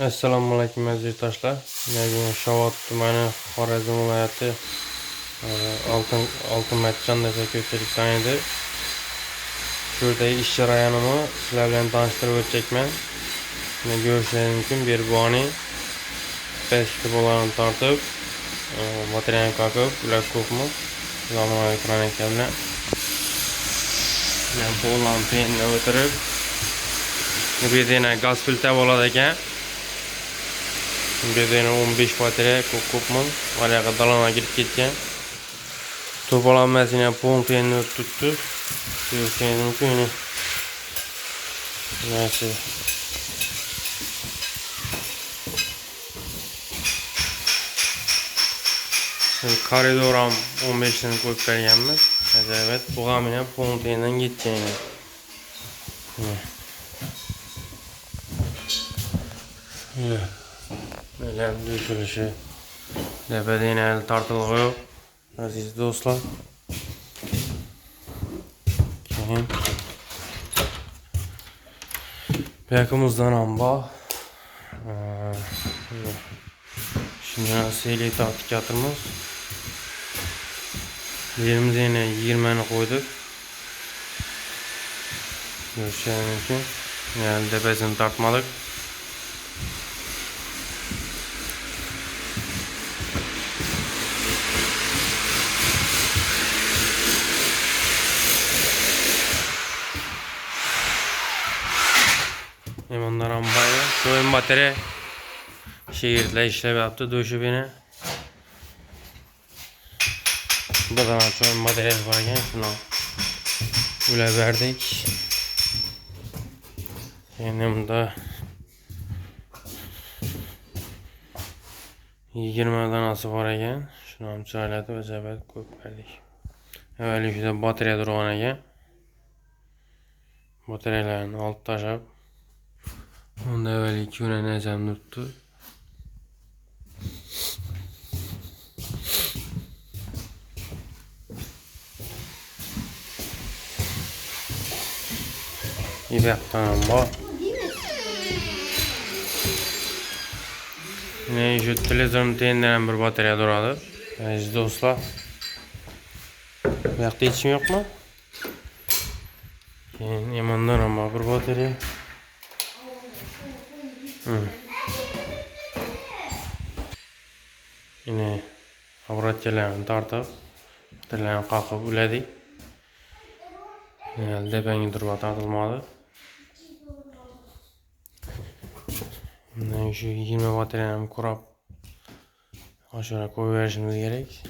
Assalomu alaykum aziz yurtdoshlar. Men Shovot tumani Xorazm viloyati Oltinmatchan desa ko'pchilik taniydi. Shurdagi ish jarayonimni sizlar bilan tanishtirib o'tacakman. Buni ko'rishingiz mumkin. Berboni pechka bo'larini tortib, materialni qoqib, ular ko'pmi? Zamonaviy kronika bilan bo'larini penga o'tirib, bu yerda gaz filtra bo'ladi ekan. Bezeni 15 batarya ko'pmi? Oraya dalana girib ketgan. To'polonmasini ham pompani tutdi. Ko'rishingiz mumkin. Nasi. Koridor ham 15 dan qo'yib berganmiz. Evet, bu ham pompanidan ketgan. Böyle düşürüşü tepeden el tartılıyor aziz dostlar. Keyin yakımızdan amba şimdi seyli taktik yatırmız. Yerimize yine 20'ni koyduk. Görüşeceğiniz mümkün. Yani tepesini tartmadık. Ondan ambaya soyun batarya şehirle işlev yaptı döşübeni. Buradan soyun bataryası varken şunu böyle verdik. Yanımda 20 danası var ekan. Şunu ham chiroylatib o'zabet ko'p berdik. Avvalgi batarya turgan ekan. Bataryalarni olib tashlab onda evvel 2 güne nezem tuttu. İyi yaptan bu. Yine şu televizyonun teyinlenen bir batarya duradı. Aziz dostlar. Bu yakta içim yok mu? Yamandan ama bir batarya. Yine avratçalarını tartıp bataryalarını kalkıp üledik. Elde bengi durba tartılmadı. Şu 20 bataryanı kurap aşağı koyuverişimiz gerek.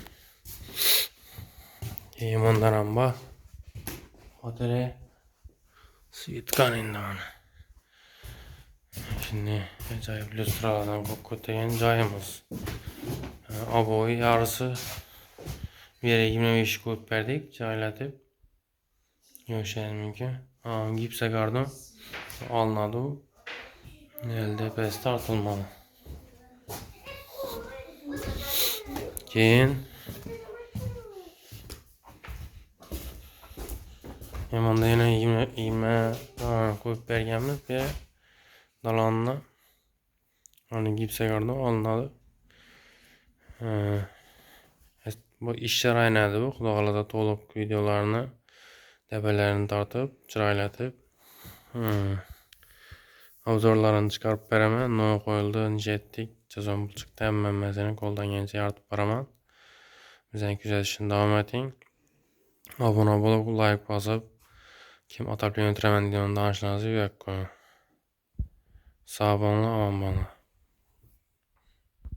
Yamandan amba batarya suyu tıkanıydı bana. Şimdi acayip lüstralardan koyup cayımız. Aboyu yarısı bir yere 25 koyup verdik. Caylatıp görüşeniz mümkün. Gipse kardım alınadı o. Elde pes tartılmalı. Keyin Yamanda yine 20 koyup berganmiz bir dalanına. Hani gipse kardım alınadı. Bu iş jarayonida bu. Xudo xolada to'liq videolarni tepelerini tartib, chiroylatib obzorlarini chiqarib beraman. No qo'yildi, necha etdik, jazom chiqdi, hammasini qo'ldan kelgancha yaratib beraman. Bizani kuzatishni davom eting. Obuna bo'lib, like bosib, kim atab o'tiraman degan danishlarni yo'q qo'ying. Sog' bo'linglar, omon bo'linglar.